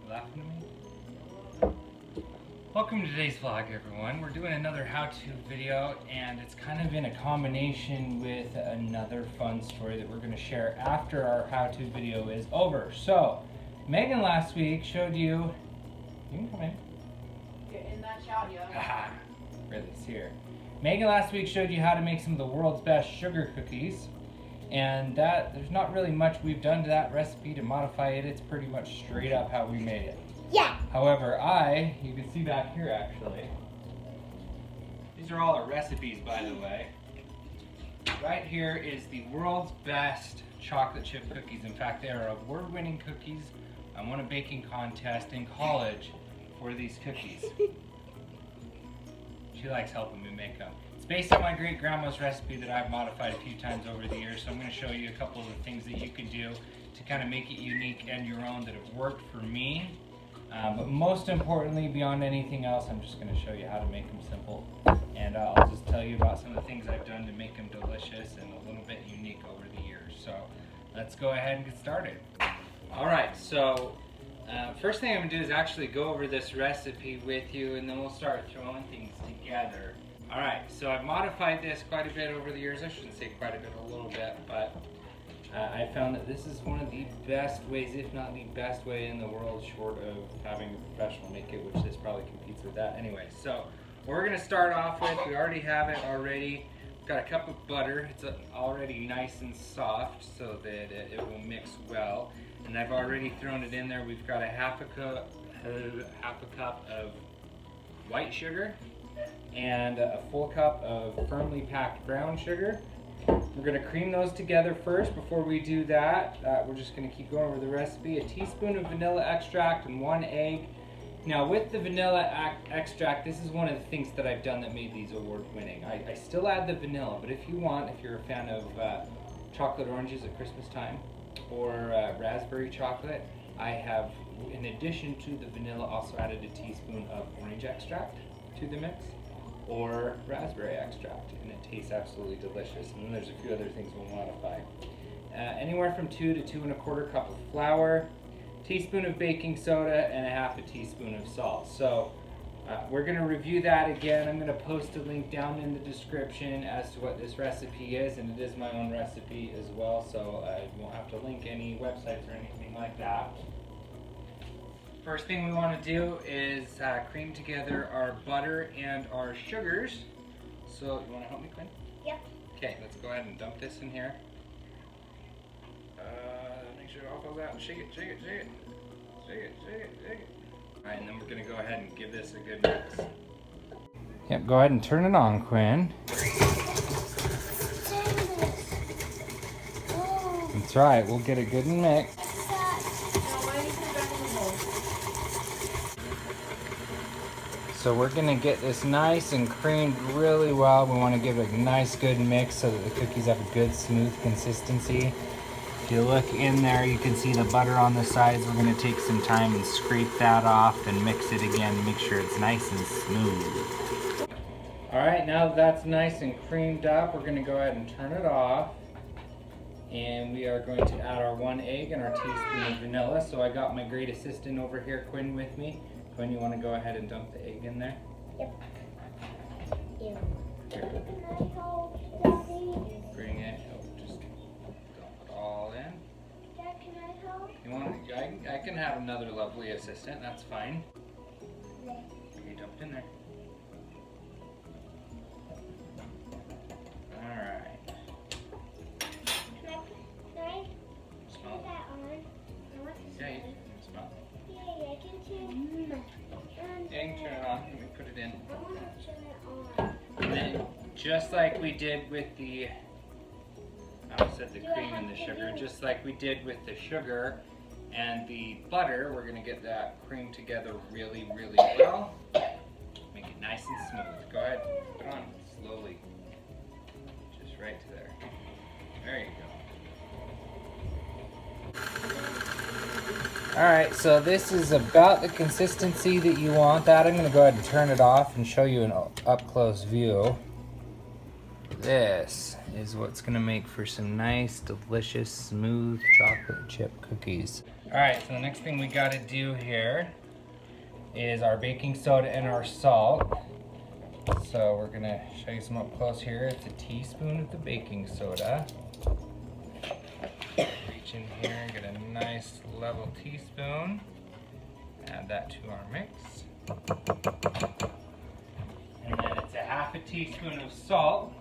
laughing at me? Welcome to today's vlog, everyone. We're doing another how-to video, and it's kind of in a combination with another fun story that we're going to share after our how-to video is over. So, Megan last week showed you... You can come in. You're in that shot, yeah. Haha, Ridley's here. Megan last week showed you how to make some of the world's best sugar cookies. And there's not really much we've done to that recipe to modify it. It's pretty much straight up how we made it. Yeah. However, you can see back here actually, these are all our recipes, by the way. Right here is the world's best chocolate chip cookies. In fact, they are award-winning cookies. I won a baking contest in college for these cookies. She likes helping me make them. It's based on my great grandma's recipe that I've modified a few times over the years, so I'm going to show you a couple of the things that you can do to kind of make it unique and your own that have worked for me. But most importantly, beyond anything else, I'm just going to show you how to make them simple. And I'll just tell you about some of the things I've done to make them delicious and a little bit unique over the years. So let's go ahead and get started. Alright, so first thing I'm going to do is actually go over this recipe with you, and then we'll start throwing things together. Alright, so I've modified this quite a bit over the years. I shouldn't say quite a bit, a little bit, but I found that this is one of the best ways, if not the best way in the world, short of having a professional make it, which this probably competes with that. Anyway, so what we're going to start off with, we already have it already. We've got a cup of butter. It's already nice and soft so that it will mix well. And I've already thrown it in there. We've got a half a cup of white sugar and a full cup of firmly packed brown sugar. We're going to cream those together first. Before we do that, we're just going to keep going over the recipe. A teaspoon of vanilla extract and 1 egg. Now with the vanilla extract, this is one of the things that I've done that made these award-winning. I still add the vanilla, but if you want, if you're a fan of chocolate oranges at Christmas time or raspberry chocolate, I have, in addition to the vanilla, also added a teaspoon of orange extract to the mix, or raspberry extract, and it tastes absolutely delicious. And then there's a few other things we'll modify. Anywhere from 2 to 2 1/4 cup of flour, teaspoon of baking soda, and a half a teaspoon of salt. So we're going to review that again. I'm going to post a link down in the description as to what this recipe is, and it is my own recipe as well, so you won't have to link any websites or anything like that. First thing we want to do is cream together our butter and our sugars. So, you want to help me, Quinn? Yep. Okay, let's go ahead and dump this in here. Make sure it all falls out and shake it, shake it, shake it. Shake it, shake it, shake it. Alright, and then we're going to go ahead and give this a good mix. Yep, go ahead and turn it on, Quinn. That's right, we'll get a good mix. So we're going to get this nice and creamed really well. We want to give it a nice good mix so that the cookies have a good smooth consistency. If you look in there, you can see the butter on the sides. We're going to take some time and scrape that off and mix it again to make sure it's nice and smooth. Alright, now that that's nice and creamed up, we're going to go ahead and turn it off. And we are going to add our 1 egg and our teaspoon of vanilla. So I got my great assistant over here, Quinn, with me. Quinn, you want to go ahead and dump the egg in there? Yep. Here. Bring it. Just dump it all in. Dad, can I help? You want? I can have another lovely assistant. That's fine. Okay, dump it in there. All right. Can I Smell. put that on? I want to Yeah, you smell it. can smell. Yeah, I can turn Yeah, you can turn it on. Let me put it in. I want to turn it on. And then, just like we did with the, I almost said the cream and the sugar, just like we did with the sugar and the butter, we're going to get that cream together really, really well. Make it nice and smooth. Go ahead, put it on slowly. Just right to there. There you go. Alright, so this is about the consistency that you want that. I'm going to go ahead and turn it off and show you an up-close view. This is what's gonna make for some nice, delicious, smooth chocolate chip cookies. All right, so the next thing we gotta do here is our baking soda and our salt. So we're gonna show you some up close here. It's a teaspoon of the baking soda. Reach in here and get a nice level teaspoon. Add that to our mix. And then it's a half a teaspoon of salt.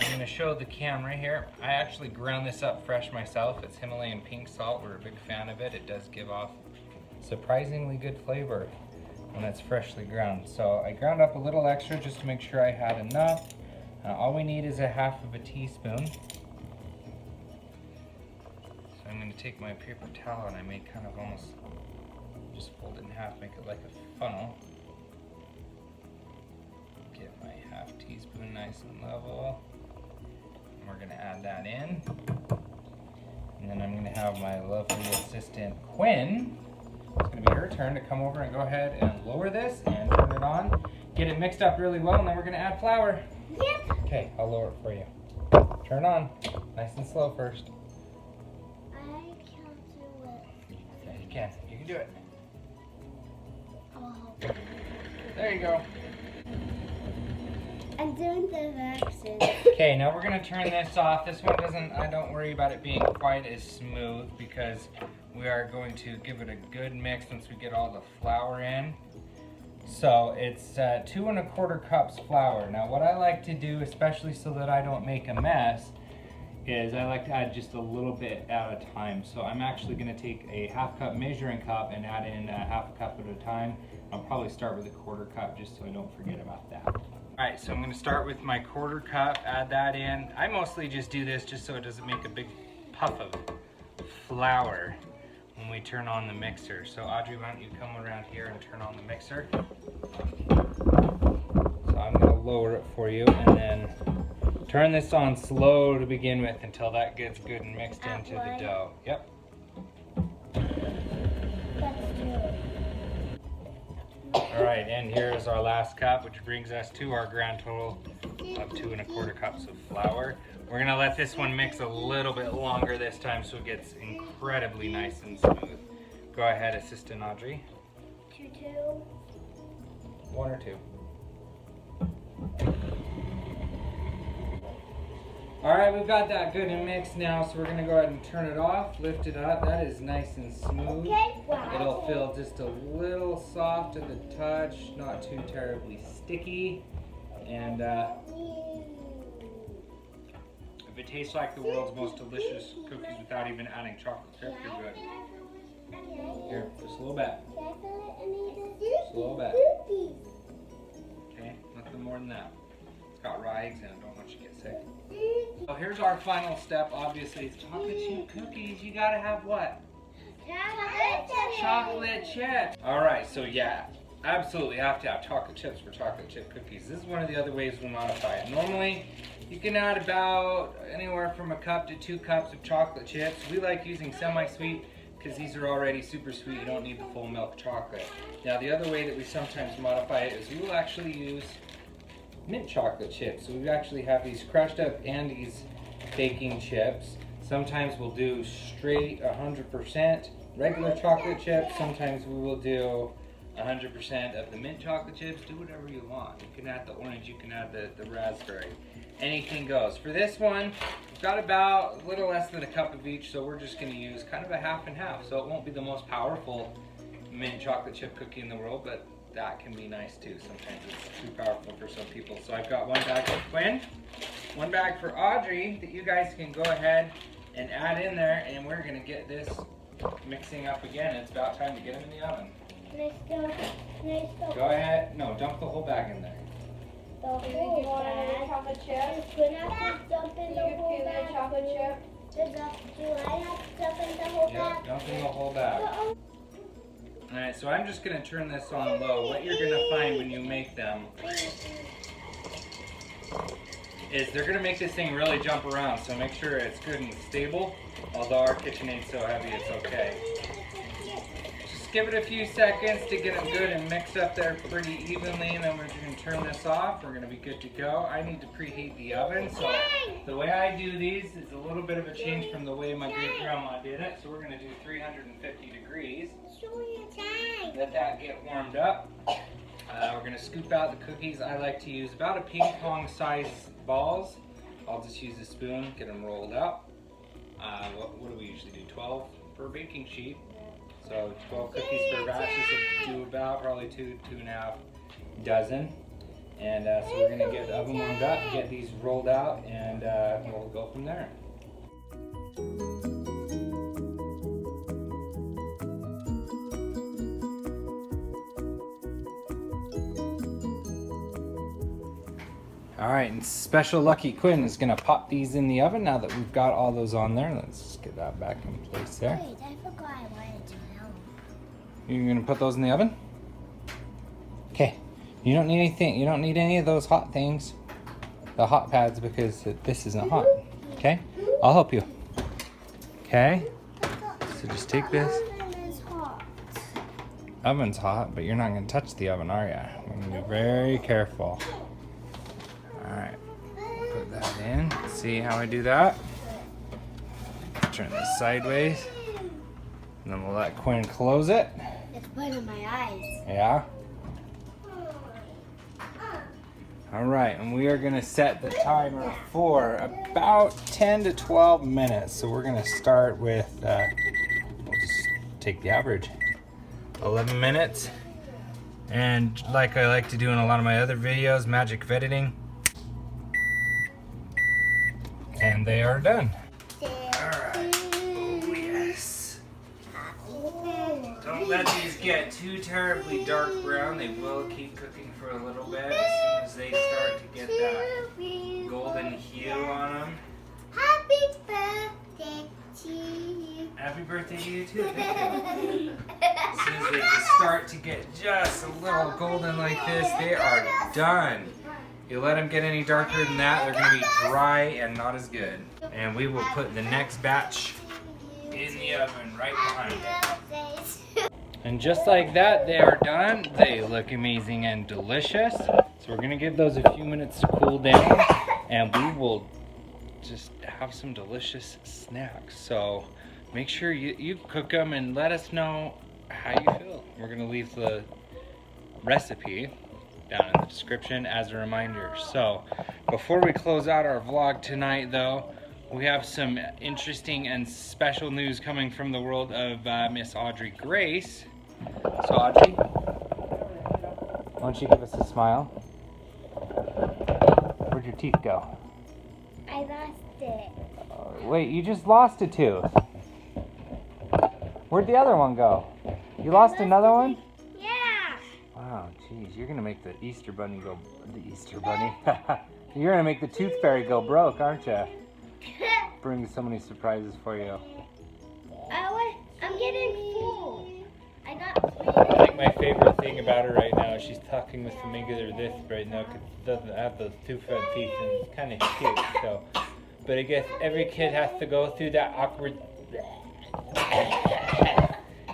I'm gonna show the camera here. I actually ground this up fresh myself. It's Himalayan pink salt. We're a big fan of it. It does give off surprisingly good flavor when it's freshly ground. So I ground up a little extra just to make sure I had enough. All we need is a half of a teaspoon. So I'm gonna take my paper towel and I make kind of almost, just fold it in half, make it like a funnel. Get my half teaspoon nice and level. And we're gonna add that in. And then I'm gonna have my lovely assistant, Quinn. It's gonna be her turn to come over and go ahead and lower this and turn it on. Get it mixed up really well, and then we're gonna add flour. Yep. Okay, I'll lower it for you. Turn on, nice and slow first. I can't do it. Yeah, you can do it. I'll help. There you go. I'm doing the vaccine. Okay, now we're gonna turn this off. This one I don't worry about it being quite as smooth because we are going to give it a good mix once we get all the flour in. So it's 2 1/4 cups flour. Now what I like to do, especially so that I don't make a mess, is I like to add just a little bit at a time. So I'm actually gonna take a 1/2 cup measuring cup and add in 1/2 cup at a time. I'll probably start with a 1/4 cup just so I don't forget about that. All right, so I'm gonna start with my 1/4 cup, add that in. I mostly just do this just so it doesn't make a big puff of flour when we turn on the mixer. So Audrey, why don't you come around here and turn on the mixer? So I'm gonna lower it for you and then turn this on slow to begin with until that gets good and mixed into the dough. Yep. Let's do it. All right, and here's our last cup, which brings us to our grand total of 2 1/4 cups of flour. We're gonna let this one mix a little bit longer this time so it gets incredibly nice and smooth. Go ahead, Assistant Audrey. 2, 2. 1 or 2. All right, we've got that good and mixed now, so we're gonna go ahead and turn it off, lift it up. That is nice and smooth. Okay, wow. It'll feel just a little soft to the touch, not too terribly sticky. And if it tastes like the world's most delicious cookies without even adding chocolate chip, you're good. Here, just a little bit. Just a little bit. Okay, nothing more than that. It's got raw eggs in it, don't want you to get sick. So here's our final step. Obviously, it's chocolate chip cookies. You gotta have what? Chocolate chips. All right, so yeah, absolutely have to have chocolate chips for chocolate chip cookies. This is one of the other ways we modify it. Normally, you can add about anywhere from 1 cup to 2 cups of chocolate chips. We like using semi-sweet because these are already super sweet. You don't need the full milk chocolate. Now, the other way that we sometimes modify it is we will actually use mint chocolate chips. So we actually have these crushed up Andes baking chips. Sometimes we'll do straight 100% regular chocolate chips. Sometimes we will do 100% of the mint chocolate chips. Do whatever you want. You can add the orange, you can add the raspberry. Anything goes. For this one, we've got about a little less than 1 cup of each, so we're just going to use kind of a half and half. So it won't be the most powerful mint chocolate chip cookie in the world, but that can be nice too. Sometimes it's too powerful for some people. So I've got 1 bag for Quinn, 1 bag for Audrey that you guys can go ahead and add in there, and we're gonna get this mixing up again. It's about time to get them in the oven. Go ahead. No, dump the whole bag in there. The whole bag. Chocolate chips. Do I have to dump in the whole You bag? can chocolate chip. Do I have to dump in the whole Yeah, bag? dump in the whole bag. Alright, so I'm just gonna turn this on low. What you're gonna find when you make them is they're gonna make this thing really jump around, so make sure it's good and stable. Although our KitchenAid's so heavy, it's okay. Just just give it a few seconds to get them good and mixed up there pretty evenly, and then we're going to turn this off. We're going to be good to go. I need to preheat the oven, so the way I do these is a little bit of a change from the way my great-grandma did it. So we're going to do 350 degrees. Let that get warmed up. We're going to scoop out the cookies. I like to use about a ping pong size balls. I'll just use a spoon, get them rolled out. What do we usually do? 12 per baking sheet. So 12 cookies per batch. This will do about probably 2.5 dozen. And so we're going to get the oven warmed up, get these rolled out, and we'll go from there. All right, and Special Lucky Quinn is gonna pop these in the oven now that we've got all those on there. Let's just get that back in place there. Wait, I forgot I wanted to know. You're gonna put those in the oven? Okay. You don't need anything. You don't need any of those hot things, the hot pads, because this isn't hot. Okay? I'll help you. Okay. So just take this. The oven is hot. Oven's hot, but you're not gonna touch the oven, are you? We're gonna be very careful. Alright, put that in. See how I do that? Turn this sideways. And then we'll let Quinn close it. It's burning my eyes. Yeah? Alright, and we are going to set the timer for about 10 to 12 minutes. So we're going to start with, we'll just take the average. 11 minutes. And like I like to do in a lot of my other videos, magic of editing. And they are done. Alright. Oh, yes. Don't let these get too terribly dark brown. They will keep cooking for a little bit. As soon as they start to get that golden hue on them. Happy birthday to you. Happy birthday to you too. Thank you. As soon as they just start to get just a little golden like this, they are done. You let them get any darker than that, they're going to be dry and not as good. And we will put the next batch in the oven right behind it. And just like that, they are done. They look amazing and delicious. So we're going to give those a few minutes to cool down, and we will just have some delicious snacks. So make sure you cook them and let us know how you feel. We're going to leave the recipe down in the description as a reminder. So before we close out our vlog tonight though, we have some interesting and special news coming from the world of Miss Audrey Grace. So Audrey, why don't you give us a smile? Where'd your teeth go? I lost it. Wait, you just lost a tooth. Where'd the other one go? You lost another one? Yeah. Wow, geez, you're gonna make the Easter Bunny go, the Easter Bunny. You're gonna make the Tooth Fairy go broke, aren't you? Bring so many surprises for you. I'm getting full. I got I think my favorite thing about her right now is she's talking with some regular this right now because it doesn't have those two front teeth and it's kind of cute. So, but I guess every kid has to go through that awkward.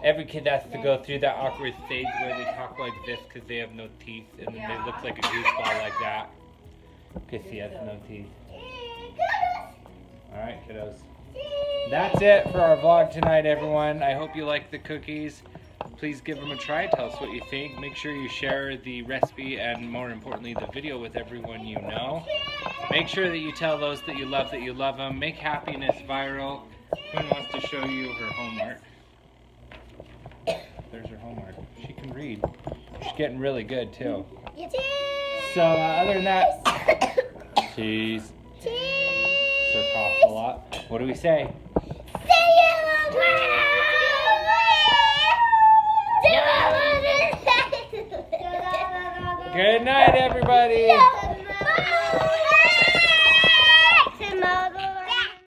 Every kid has to go through that awkward stage where they talk like this because they have no teeth and then they look like a goofball like that because he has no teeth. Alright, kiddos. That's it for our vlog tonight, everyone. I hope you like the cookies. Please give them a try. Tell us what you think. Make sure you share the recipe and, more importantly, the video with everyone you know. Make sure that you tell those that you love them. Make happiness viral. Quinn wants to show you her homework. There's her homework. She can read. She's getting really good, too. So, other than that, cheese. Sir coughs a lot. What do we say? Good night, everybody.